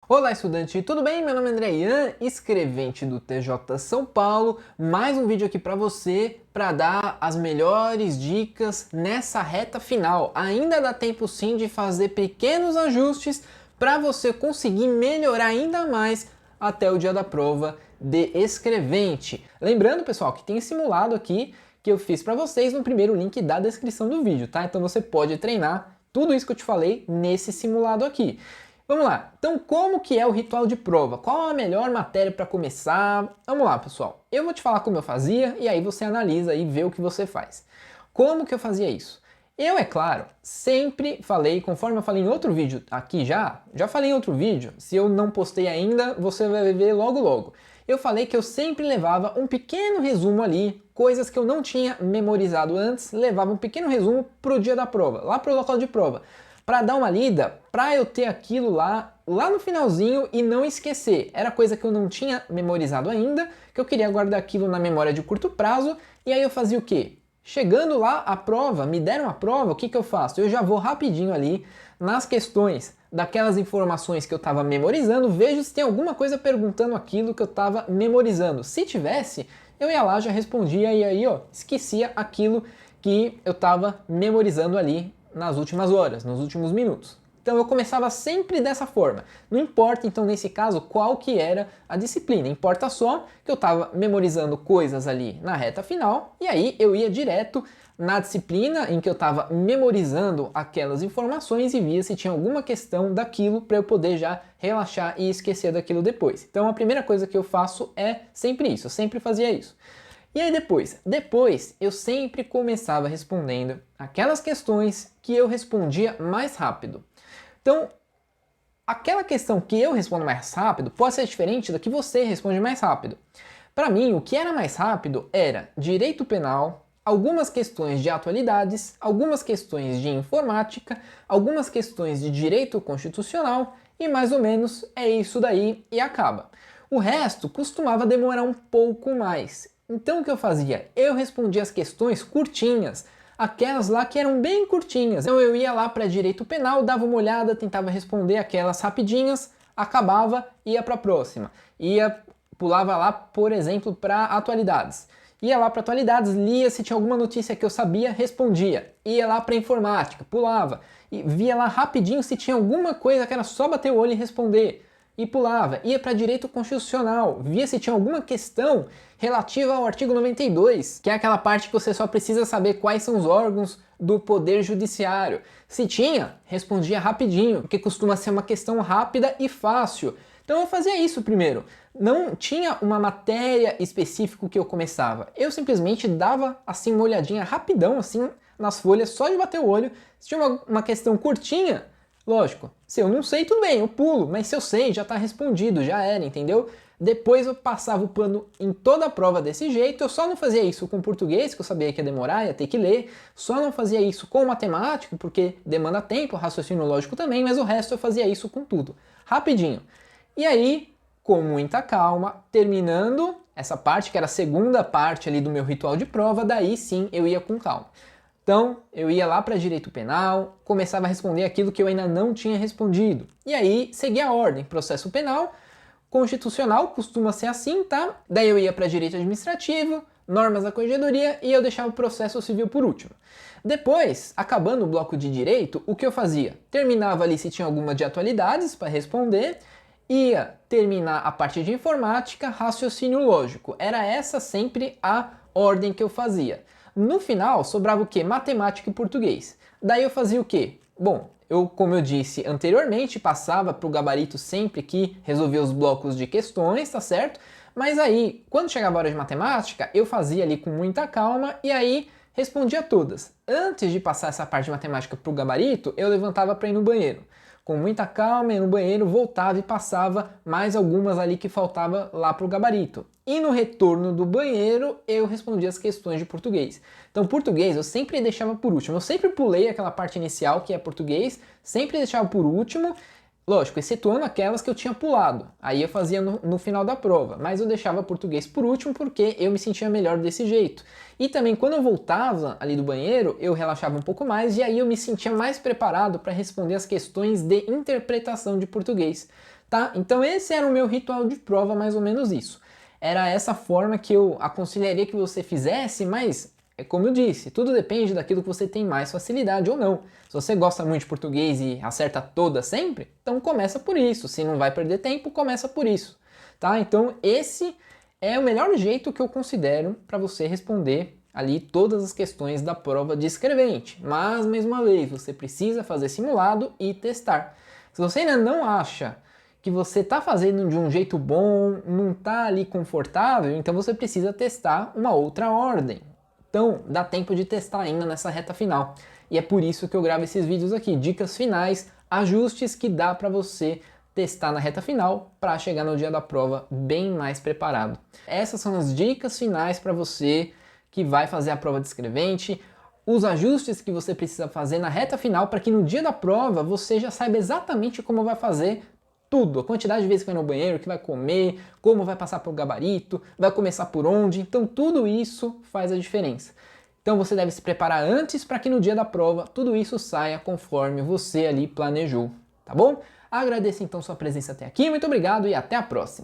Olá, estudante, tudo bem? Meu nome é André Ian, escrevente do TJ São Paulo. Mais um vídeo aqui para você para dar as melhores dicas nessa reta final. Ainda dá tempo sim de fazer pequenos ajustes para você conseguir melhorar ainda mais até o dia da prova de escrevente. Lembrando, pessoal, que tem simulado aqui que eu fiz para vocês no primeiro link da descrição do vídeo, tá? Então você pode treinar tudo isso que eu te falei nesse simulado aqui. Vamos lá, então como que é o ritual de prova? Qual a melhor matéria para começar? Vamos lá, pessoal. Eu vou te falar como eu fazia e aí você analisa e vê o que você faz. Como que eu fazia isso? Eu, é claro, sempre falei, conforme eu falei em outro vídeo aqui já falei em outro vídeo, se eu não postei ainda, você vai ver logo logo. Eu falei que eu sempre levava um pequeno resumo ali, coisas que eu não tinha memorizado antes, levava um pequeno resumo pro dia da prova, lá pro local de prova, para dar uma lida, para eu ter aquilo lá no finalzinho e não esquecer. Era coisa que eu não tinha memorizado ainda, que eu queria guardar aquilo na memória de curto prazo, e aí eu fazia o quê? Chegando lá a prova, me deram a prova, o que que eu faço? Eu já vou rapidinho ali nas questões daquelas informações que eu estava memorizando, vejo se tem alguma coisa perguntando aquilo que eu estava memorizando. Se tivesse, eu ia lá, já respondia e aí, ó, esquecia aquilo que eu estava memorizando ali nas últimas horas, nos últimos minutos. Então eu começava sempre dessa forma. Não importa então nesse caso qual que era a disciplina, importa só que eu estava memorizando coisas ali na reta final e aí eu ia direto na disciplina em que eu estava memorizando aquelas informações e via se tinha alguma questão daquilo para eu poder já relaxar e esquecer daquilo depois. Então a primeira coisa que eu faço é sempre isso, eu sempre fazia isso. E aí depois eu sempre começava respondendo aquelas questões que eu respondia mais rápido. Então, aquela questão que eu respondo mais rápido pode ser diferente da que você responde mais rápido. Para mim, o que era mais rápido era direito penal, algumas questões de atualidades, algumas questões de informática, algumas questões de direito constitucional e mais ou menos é isso daí e acaba. O resto costumava demorar um pouco mais. Então o que eu fazia? Eu respondia as questões curtinhas, aquelas lá que eram bem curtinhas. Então eu ia lá para direito penal, dava uma olhada, tentava responder aquelas rapidinhas, acabava, ia para a próxima. Pulava lá, por exemplo, para atualidades. Ia lá para atualidades, lia se tinha alguma notícia que eu sabia, respondia. Ia lá para informática, pulava. E via lá rapidinho se tinha alguma coisa que era só bater o olho e responder. E pulava, ia para direito constitucional, via se tinha alguma questão relativa ao artigo 92, que é aquela parte que você só precisa saber quais são os órgãos do Poder Judiciário. Se tinha, respondia rapidinho, porque costuma ser uma questão rápida e fácil. Então eu fazia isso primeiro. Não tinha uma matéria específica que eu começava. Eu simplesmente dava assim uma olhadinha rapidão assim nas folhas, só de bater o olho. Se tinha uma questão curtinha, lógico, se eu não sei, tudo bem, eu pulo, mas se eu sei, já está respondido, já era, entendeu? Depois eu passava o pano em toda a prova desse jeito, eu só não fazia isso com português, que eu sabia que ia demorar, ia ter que ler, só não fazia isso com matemática, porque demanda tempo, raciocínio lógico também, mas o resto eu fazia isso com tudo, rapidinho. E aí, com muita calma, terminando essa parte, que era a segunda parte ali do meu ritual de prova, daí sim eu ia com calma. Então, eu ia lá para direito penal, começava a responder aquilo que eu ainda não tinha respondido. E aí, seguia a ordem, processo penal, constitucional, costuma ser assim, tá? Daí eu ia para direito administrativo, normas da corregedoria e eu deixava o processo civil por último. Depois, acabando o bloco de direito, o que eu fazia? Terminava ali se tinha alguma de atualidades para responder, ia terminar a parte de informática, raciocínio lógico. Era essa sempre a ordem que eu fazia. No final, sobrava o quê? Matemática e português. Daí eu fazia o quê? Bom, como eu disse anteriormente, passava para o gabarito sempre que resolvia os blocos de questões, tá certo? Mas aí, quando chegava a hora de matemática, eu fazia ali com muita calma e aí respondia todas. Antes de passar essa parte de matemática para o gabarito, eu levantava para ir no banheiro. Com muita calma, ia no banheiro, voltava e passava mais algumas ali que faltava lá para o gabarito. E no retorno do banheiro, eu respondia as questões de português. Então, português eu sempre deixava por último. Eu sempre pulei aquela parte inicial, que é português, sempre deixava por último. Lógico, excetuando aquelas que eu tinha pulado. Aí eu fazia no final da prova, mas eu deixava português por último porque eu me sentia melhor desse jeito. E também quando eu voltava ali do banheiro, eu relaxava um pouco mais e aí eu me sentia mais preparado para responder as questões de interpretação de português. tá? Então esse era o meu ritual de prova, mais ou menos isso. Era essa forma que eu aconselharia que você fizesse, mas é como eu disse, tudo depende daquilo que você tem mais facilidade ou não. Se você gosta muito de português e acerta todas sempre, então começa por isso. Se não vai perder tempo, começa por isso, tá? Então esse é o melhor jeito que eu considero para você responder ali todas as questões da prova de escrevente. Mas, mais uma vez, você precisa fazer simulado e testar. Se você ainda não acha que você está fazendo de um jeito bom, não está ali confortável, então você precisa testar uma outra ordem. Então, dá tempo de testar ainda nessa reta final. E é por isso que eu gravo esses vídeos aqui, dicas finais, ajustes que dá para você testar na reta final para chegar no dia da prova bem mais preparado. Essas são as dicas finais para você que vai fazer a prova de escrevente, os ajustes que você precisa fazer na reta final para que no dia da prova você já saiba exatamente como vai fazer tudo, a quantidade de vezes que vai no banheiro, que vai comer, como vai passar pelo gabarito, vai começar por onde, então tudo isso faz a diferença. Então você deve se preparar antes para que no dia da prova tudo isso saia conforme você ali planejou, tá bom? Agradeço então sua presença até aqui, muito obrigado e até a próxima!